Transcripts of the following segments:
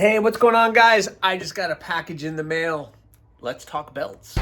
Hey, what's going on, guys? I just got a package in the mail. Let's talk belts.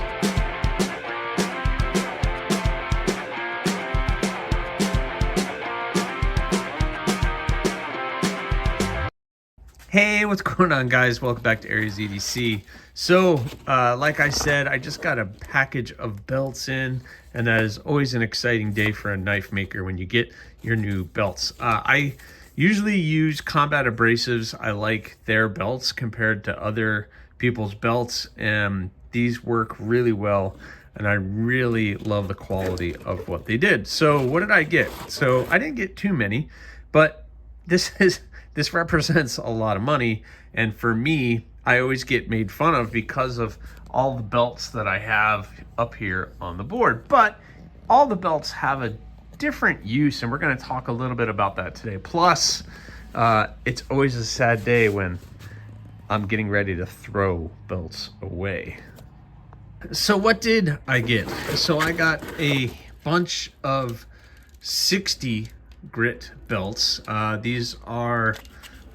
Hey, what's going on, guys? Welcome back to AriesEDC. So, like I said, I just got a package of belts in, and that is always an exciting day for a knife maker when you get your new belts. I usually use Combat Abrasives. I like their belts compared to other people's belts, and these work really well, and I really love the quality of what they did. So what did I get? So I didn't get too many, but this represents a lot of money, and for me, I always get made fun of because of all the belts that I have up here on the board. But all the belts have a different use, and we're going to talk a little bit about that today. Plus, it's always a sad day when I'm getting ready to throw belts away. So what did I get? So I got a bunch of 60 grit belts. These are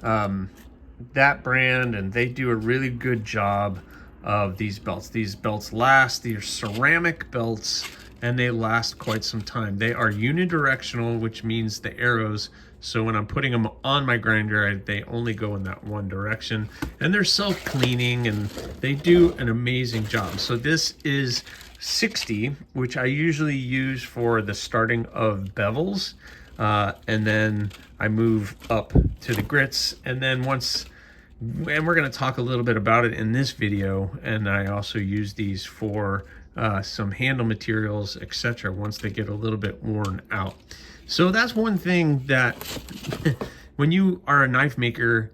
that brand, and they do a really good job of these belts. These belts last. These are ceramic belts, and they last quite some time. They are unidirectional, which means the arrows, so when I'm putting them on my grinder, they only go in that one direction, and they're self-cleaning, and they do an amazing job. So this is 60, which I usually use for the starting of bevels, and then I move up to the grits, and then and we're going to talk a little bit about it in this video, and I also use these for some handle materials, etc., once they get a little bit worn out. So that's one thing that when you are a knife maker,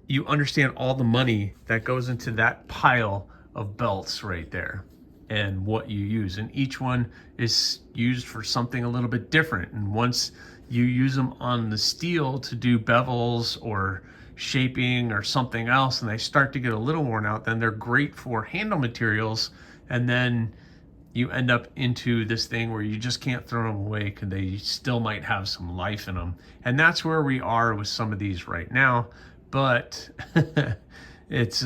you understand all the money that goes into that pile of belts right there and what you use, and each one is used for something a little bit different. And once you use them on the steel to do bevels or shaping or something else, and they start to get a little worn out, then they're great for handle materials, and then you end up into this thing where you just can't throw them away because they still might have some life in them. And that's where we are with some of these right now, but it's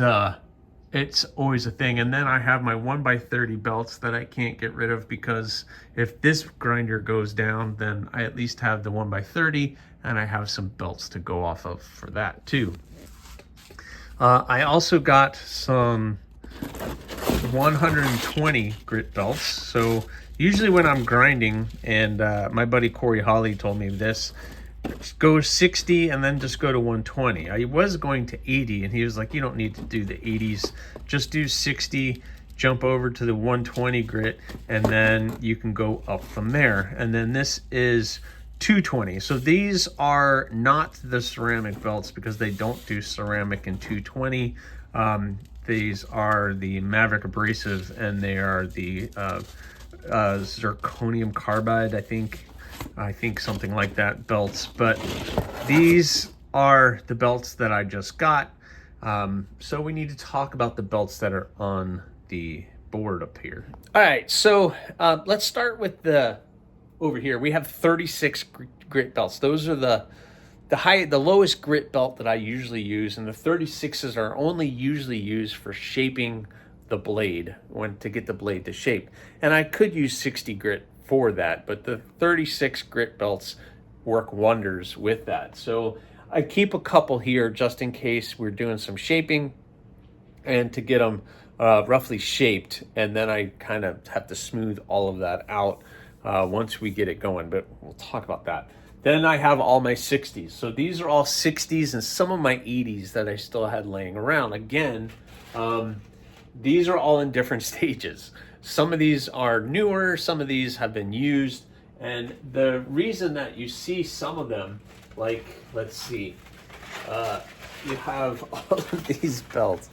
always a thing. And then I have my 1x30 belts that I can't get rid of, because if this grinder goes down, then I at least have the 1x30, and I have some belts to go off of for that too. I also got some 120 grit belts. So usually when I'm grinding, and my buddy Corey Holly told me this, go 60 and then just go to 120. I was going to 80, and he was like, you don't need to do the 80s, just do 60, jump over to the 120 grit, and then you can go up from there. And then this is 220. So these are not the ceramic belts, because they don't do ceramic in 220. These are the Maverick abrasive, and they are the zirconium carbide, I think something like that, belts. But these are the belts that I just got. So we need to talk about the belts that are on the board up here. All right, so let's start with over here. We have 36 grit belts. Those are the lowest grit belt that I usually use, and the 36s are only usually used for shaping the blade, to get the blade to shape. And I could use 60 grit for that, but the 36 grit belts work wonders with that. So I keep a couple here just in case we're doing some shaping and to get them roughly shaped, and then I kind of have to smooth all of that out once we get it going, but we'll talk about that. Then I have all my 60s. So these are all 60s and some of my 80s that I still had laying around. Again, these are all in different stages. Some of these are newer, some of these have been used. And the reason that you see some of them, like, let's see, you have all of these belts,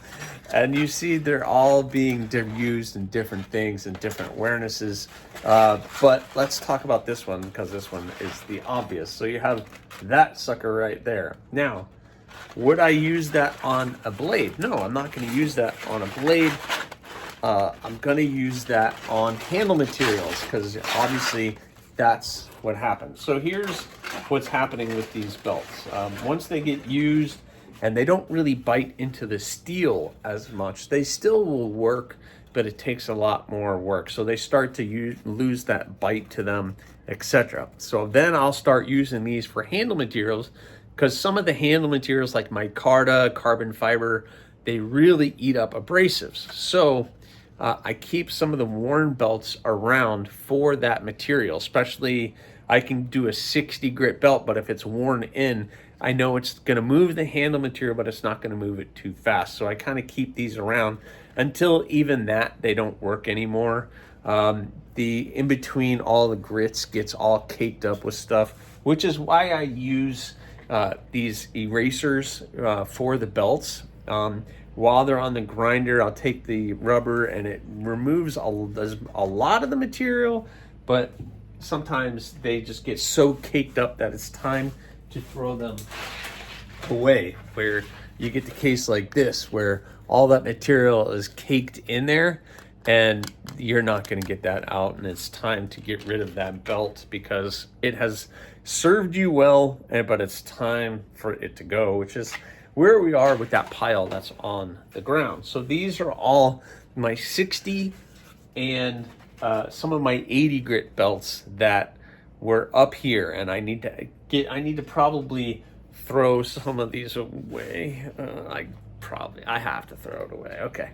and you see they're all being used in different things and different awarenesses. But let's talk about this one, because this one is the obvious. So you have that sucker right there. Now, would I use that on a blade? No, I'm not going to use that on a blade. I'm going to use that on handle materials, because obviously that's what happens. So here's what's happening with these belts. Once they get used and they don't really bite into the steel as much. They still will work, but it takes a lot more work. So they start to lose that bite to them, etc. So then I'll start using these for handle materials, because some of the handle materials like micarta, carbon fiber, they really eat up abrasives. So I keep some of the worn belts around for that material. Especially, I can do a 60 grit belt, but if it's worn in, I know it's going to move the handle material, but it's not going to move it too fast. So I kind of keep these around until even that they don't work anymore. The in between all the grits gets all caked up with stuff, which is why I use these erasers for the belts. While they're on the grinder, I'll take the rubber and it removes a lot of the material, but sometimes they just get so caked up that it's time to throw them away, where you get the case like this where all that material is caked in there and you're not going to get that out, and it's time to get rid of that belt because it has served you well, but it's time for it to go, which is where we are with that pile that's on the ground. So these are all my 60 and some of my 80 grit belts that were up here, and I need to probably throw some of these away. I have to throw it away. Okay,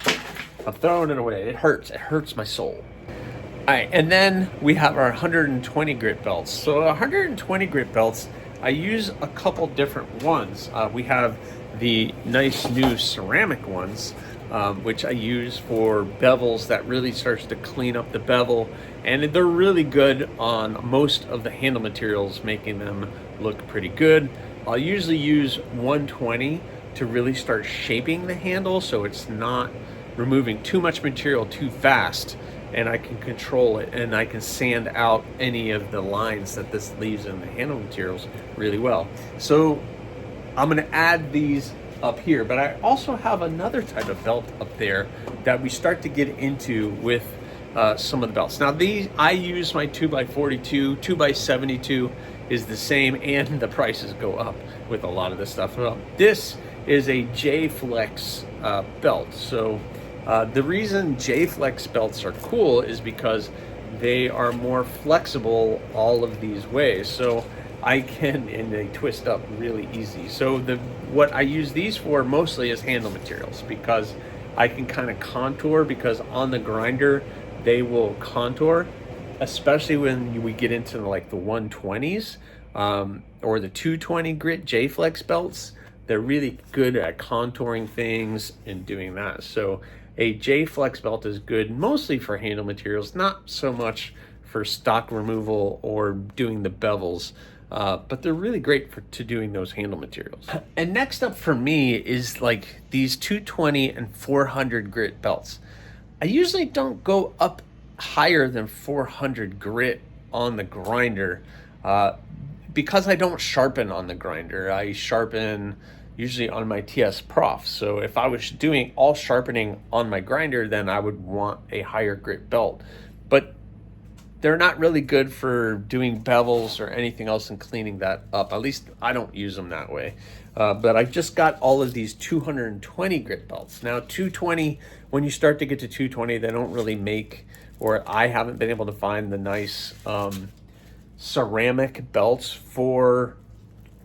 I'm throwing it away. It hurts my soul. All right, and then we have our 120 grit belts. So 120 grit belts, I use a couple different ones. We have the nice new ceramic ones, which I use for bevels that really starts to clean up the bevel, and they're really good on most of the handle materials, making them look pretty good. I'll usually use 120 to really start shaping the handle so it's not removing too much material too fast, and I can control it, and I can sand out any of the lines that this leaves in the handle materials really well. So I'm going to add these up here, but I also have another type of belt up there that we start to get into with some of the belts. Now these, I use my 2x42, 2x72 is the same, and the prices go up with a lot of this stuff. Well, this is a J-Flex belt. So the reason J-Flex belts are cool is because they are more flexible all of these ways. So I can, and they twist up really easy. So what I use these for mostly is handle materials, because I can kind of contour, because on the grinder they will contour, especially when we get into like the 120s or the 220 grit J-Flex belts. They're really good at contouring things and doing that. So a J-Flex belt is good mostly for handle materials, not so much for stock removal or doing the bevels. But they're really great to doing those handle materials. And next up for me is like these 220 and 400 grit belts. I usually don't go up higher than 400 grit on the grinder because I don't sharpen on the grinder. I sharpen usually on my TS Prof. So if I was doing all sharpening on my grinder, then I would want a higher grit belt. But they're not really good for doing bevels or anything else and cleaning that up. At least I don't use them that way. But I just got all of these 220 grit belts. Now 220, when you start to get to 220, they don't really make, or I haven't been able to find the nice ceramic belts for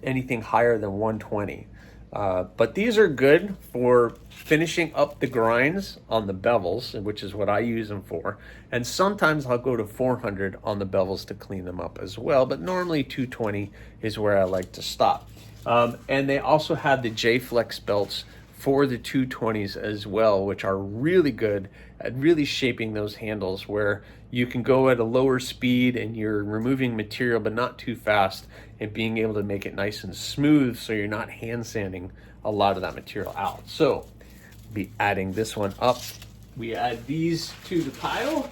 anything higher than 120. But these are good for finishing up the grinds on the bevels, which is what I use them for. And sometimes I'll go to 400 on the bevels to clean them up as well. But normally 220 is where I like to stop. And they also have the J-Flex belts for the 220s as well, which are really good at really shaping those handles, where you can go at a lower speed and you're removing material but not too fast, and being able to make it nice and smooth so you're not hand sanding a lot of that material out. So we'll be adding this one up. We add these to the pile,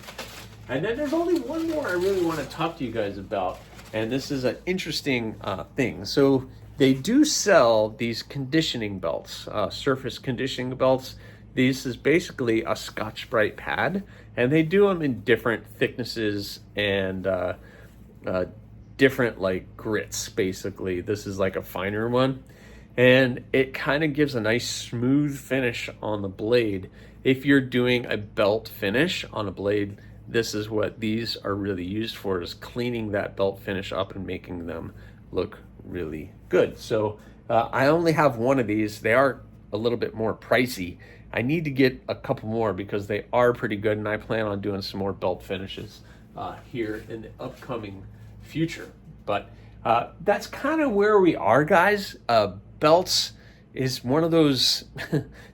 and then there's only one more I really want to talk to you guys about, and this is an interesting thing. So they do sell these conditioning belts, surface conditioning belts. This is basically a Scotch-Brite pad, and they do them in different thicknesses and different like grits. Basically, this is like a finer one, and it kind of gives a nice smooth finish on the blade. If you're doing a belt finish on a blade, this is what these are really used for, is cleaning that belt finish up and making them look really good. So I only have one of these. They are a little bit more pricey. I need to get a couple more because they are pretty good, and I plan on doing some more belt finishes here in the upcoming future. But that's kind of where we are, guys. Belts is one of those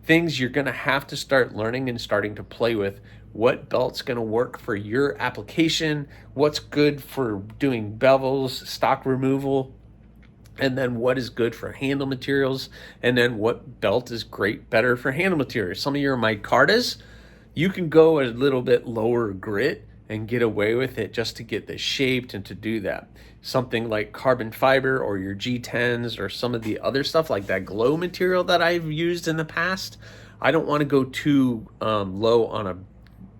things you're going to have to start learning and starting to play with. What belt's going to work for your application, what's good for doing bevels, stock removal, and then what is good for handle materials, and then what belt is better for handle materials. Some of your micartas, you can go a little bit lower grit and get away with it just to get this shaped and to do that. Something like carbon fiber or your G10s or some of the other stuff like that glow material that I've used in the past, I don't want to go too low on a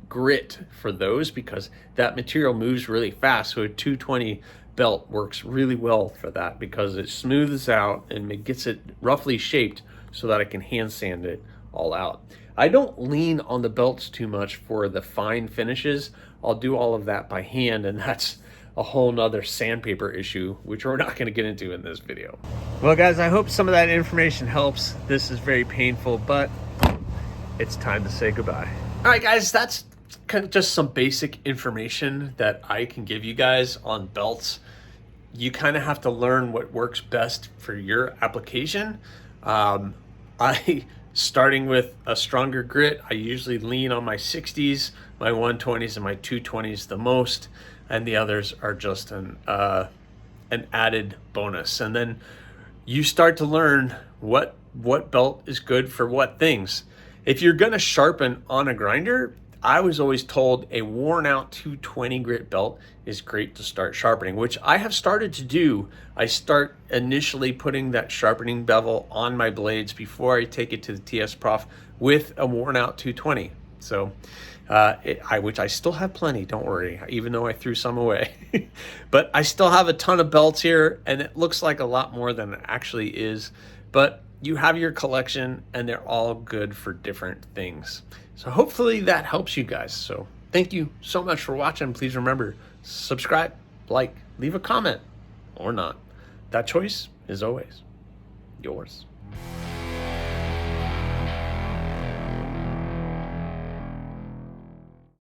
grit for those because that material moves really fast. So a 220 belt works really well for that because it smooths out and it gets it roughly shaped so that I can hand sand it all out. I don't lean on the belts too much for the fine finishes. I'll do all of that by hand, and that's a whole nother sandpaper issue, which we're not going to get into in this video. Well, guys, I hope some of that information helps. This is very painful, but it's time to say goodbye. All right, guys, that's kind of just some basic information that I can give you guys on belts. You kind of have to learn what works best for your application. Starting with a stronger grit, I usually lean on my 60s, my 120s, and my 220s the most, and the others are just an added bonus. And then you start to learn what belt is good for what things. If you're gonna sharpen on a grinder, I was always told a worn out 220 grit belt is great to start sharpening, which I have started to do. I start initially putting that sharpening bevel on my blades before I take it to the TS Prof with a worn out 220. So, which I still have plenty, don't worry, even though I threw some away. But I still have a ton of belts here, and it looks like a lot more than it actually is. But you have your collection, and they're all good for different things. So hopefully that helps you guys. So thank you so much for watching. Please remember, subscribe, like, leave a comment, or not. That choice is always yours.